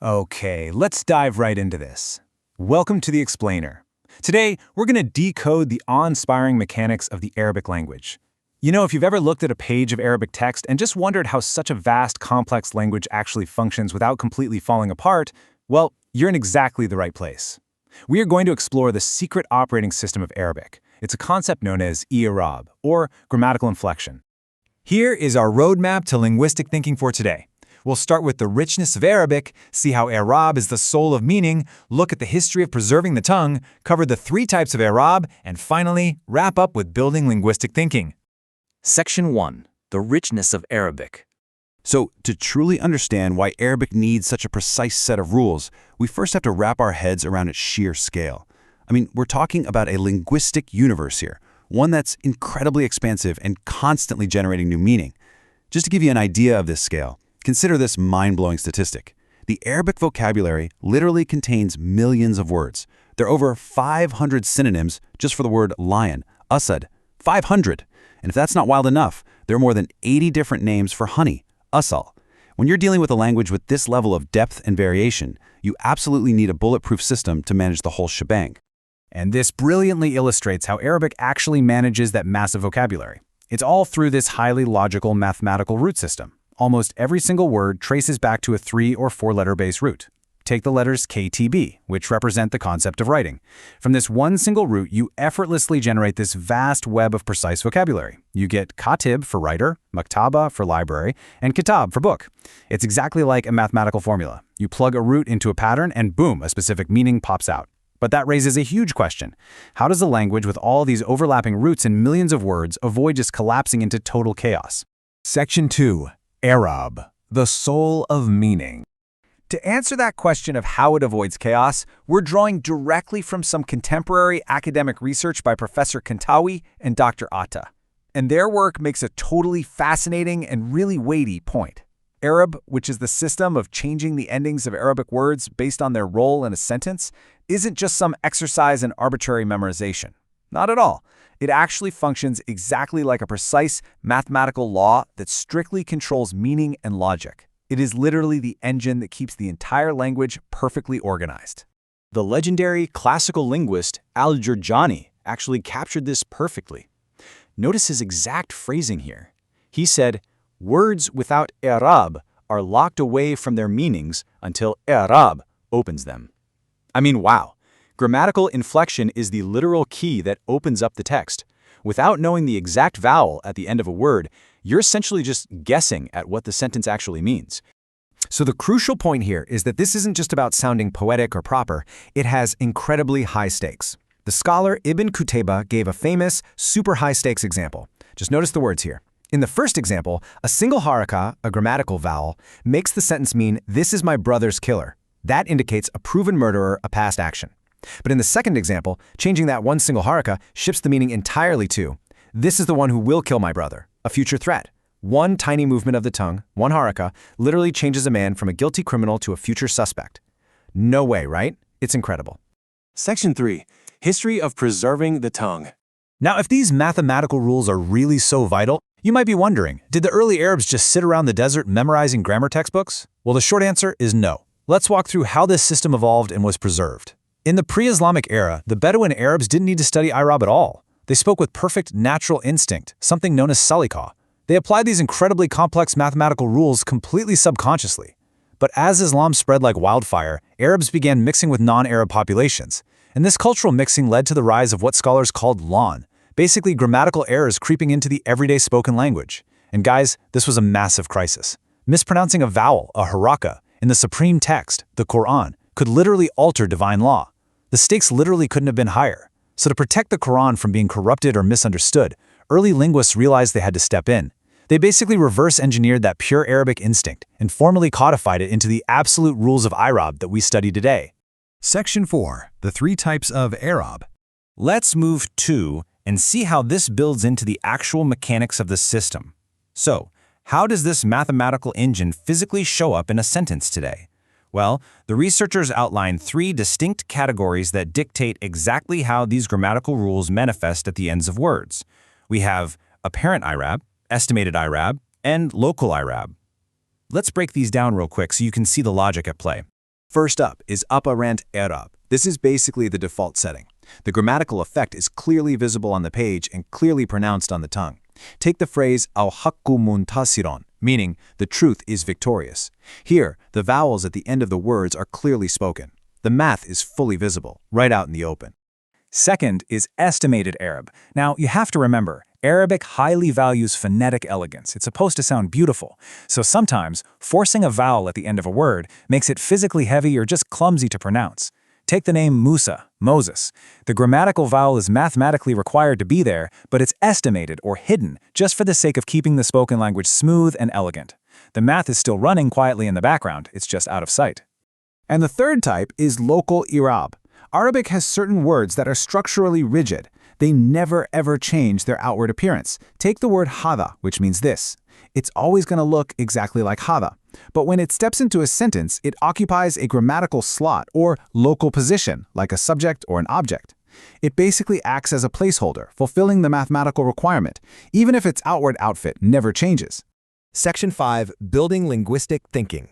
Okay, let's dive right into this. Welcome to the Explainer. Today, we're going to decode the awe-inspiring mechanics of the Arabic language. You know, if you've ever looked at a page of Arabic text and just wondered how such a vast, complex language actually functions without completely falling apart, well, you're in exactly the right place. We are going to explore the secret operating system of Arabic. It's a concept known as i'rab, or grammatical inflection. Here is our roadmap to linguistic thinking for today. We'll start with the richness of Arabic, see how i'rab is the soul of meaning, look at the history of preserving the tongue, cover the three types of i'rab, and finally, wrap up with building linguistic thinking. Section 1. The richness of Arabic. So, to truly understand why Arabic needs such a precise set of rules, we first have to wrap our heads around its sheer scale. We're talking about a linguistic universe here, one that's incredibly expansive and constantly generating new meaning. Just to give you an idea of this scale, consider this mind-blowing statistic. The Arabic vocabulary literally contains millions of words. There are over 500 synonyms just for the word lion, asad, 500. And if that's not wild enough, there are more than 80 different names for honey, asal. When you're dealing with a language with this level of depth and variation, you absolutely need a bulletproof system to manage the whole shebang. And this brilliantly illustrates how Arabic actually manages that massive vocabulary. It's all through this highly logical mathematical root system. Almost every single word traces back to a 3- or 4-letter base root. Take the letters KTB, which represent the concept of writing. From this one single root, you effortlessly generate this vast web of precise vocabulary. You get katib for writer, maktaba for library, and kitab for book. It's exactly like a mathematical formula. You plug a root into a pattern and boom, a specific meaning pops out. But that raises a huge question. How does a language with all these overlapping roots and millions of words avoid just collapsing into total chaos? Section 2. I'rab, the soul of meaning. To answer that question of how it avoids chaos, we're drawing directly from some contemporary academic research by Professor Kantawi and Dr. Atta. And their work makes a totally fascinating and really weighty point. Arab, which is the system of changing the endings of Arabic words based on their role in a sentence, isn't just some exercise in arbitrary memorization. Not at all. It actually functions exactly like a precise mathematical law that strictly controls meaning and logic. It is literally the engine that keeps the entire language perfectly organized. The legendary classical linguist al-Jurjani actually captured this perfectly. Notice his exact phrasing here. He said, "Words without i'rab are locked away from their meanings until i'rab opens them." Wow. Grammatical inflection is the literal key that opens up the text. Without knowing the exact vowel at the end of a word, you're essentially just guessing at what the sentence actually means. So the crucial point here is that this isn't just about sounding poetic or proper, it has incredibly high stakes. The scholar Ibn Qutayba gave a famous, super high stakes example. Just notice the words here. In the first example, a single haraka, a grammatical vowel, makes the sentence mean, "This is my brother's killer." That indicates a proven murderer, a past action. But in the second example, changing that one single haraka shifts the meaning entirely to, "This is the one who will kill my brother," a future threat. One tiny movement of the tongue, one haraka, literally changes a man from a guilty criminal to a future suspect. No way, right? It's incredible. Section 3. History of preserving the tongue. Now, if these mathematical rules are really so vital, you might be wondering, did the early Arabs just sit around the desert memorizing grammar textbooks? Well, the short answer is no. Let's walk through how this system evolved and was preserved. In the pre-Islamic era, the Bedouin Arabs didn't need to study i'rab at all. They spoke with perfect natural instinct, something known as salikah. They applied these incredibly complex mathematical rules completely subconsciously. But as Islam spread like wildfire, Arabs began mixing with non-Arab populations. And this cultural mixing led to the rise of what scholars called lawn, basically grammatical errors creeping into the everyday spoken language. And guys, this was a massive crisis. Mispronouncing a vowel, a haraka, in the supreme text, the Quran, could literally alter divine law. The stakes literally couldn't have been higher. So to protect the Quran from being corrupted or misunderstood, early linguists realized they had to step in. They basically reverse-engineered that pure Arabic instinct and formally codified it into the absolute rules of i'rab that we study today. Section 4. The three types of i'rab. Let's move to and see how this builds into the actual mechanics of the system. So, how does this mathematical engine physically show up in a sentence today? Well, the researchers outline 3 distinct categories that dictate exactly how these grammatical rules manifest at the ends of words. We have apparent i'rab, estimated i'rab, and local i'rab. Let's break these down real quick so you can see the logic at play. First up is aparent i'rab. This is basically the default setting. The grammatical effect is clearly visible on the page and clearly pronounced on the tongue. Take the phrase al-haqqu muntasiron, meaning the truth is victorious. Here, the vowels at the end of the words are clearly spoken. The math is fully visible, right out in the open. Second is estimated Arab. Now, you have to remember, Arabic highly values phonetic elegance. It's supposed to sound beautiful. So sometimes, forcing a vowel at the end of a word makes it physically heavy or just clumsy to pronounce. Take the name Musa, Moses. The grammatical vowel is mathematically required to be there, but it's estimated or hidden just for the sake of keeping the spoken language smooth and elegant. The math is still running quietly in the background, it's just out of sight. And the third type is local i'rab. Arabic has certain words that are structurally rigid. They never ever change their outward appearance. Take the word hada, which means this. It's always going to look exactly like hada. But when it steps into a sentence, it occupies a grammatical slot or local position, like a subject or an object. It basically acts as a placeholder, fulfilling the mathematical requirement, even if its outward outfit never changes. Section 5. Building Linguistic Thinking.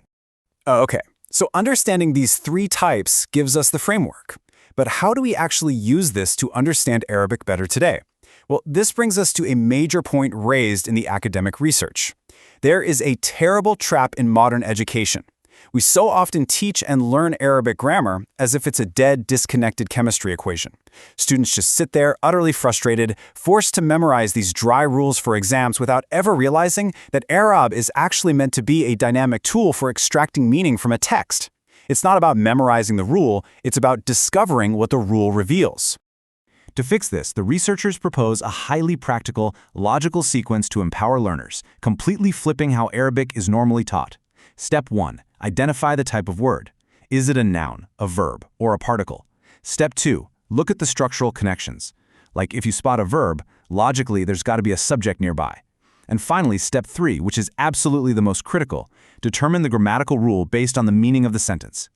Okay, so understanding these three types gives us the framework. But how do we actually use this to understand Arabic better today? Well, this brings us to a major point raised in the academic research. There is a terrible trap in modern education. We so often teach and learn Arabic grammar as if it's a dead, disconnected chemistry equation. Students just sit there, utterly frustrated, forced to memorize these dry rules for exams without ever realizing that Arab is actually meant to be a dynamic tool for extracting meaning from a text. It's not about memorizing the rule, it's about discovering what the rule reveals. To fix this, the researchers propose a highly practical, logical sequence to empower learners, completely flipping how Arabic is normally taught. Step 1. Identify the type of word. Is it a noun, a verb, or a particle? Step 2. Look at the structural connections. Like if you spot a verb, logically there's got to be a subject nearby. And finally, step 3, which is absolutely the most critical, determine the grammatical rule based on the meaning of the sentence.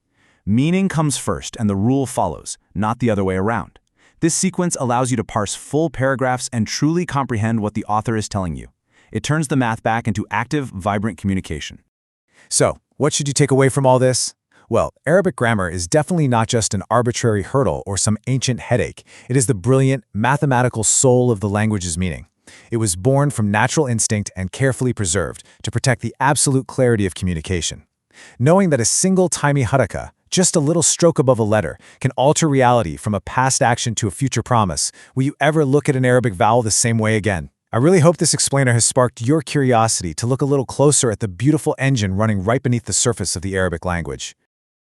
Meaning comes first and the rule follows, not the other way around. This sequence allows you to parse full paragraphs and truly comprehend what the author is telling you. It turns the math back into active, vibrant communication. So, what should you take away from all this? Well, Arabic grammar is definitely not just an arbitrary hurdle or some ancient headache. It is the brilliant, mathematical soul of the language's meaning. It was born from natural instinct and carefully preserved to protect the absolute clarity of communication. Knowing that a single tiny haraka, just a little stroke above a letter, can alter reality from a past action to a future promise, will you ever look at an Arabic vowel the same way again? I really hope this explainer has sparked your curiosity to look a little closer at the beautiful engine running right beneath the surface of the Arabic language.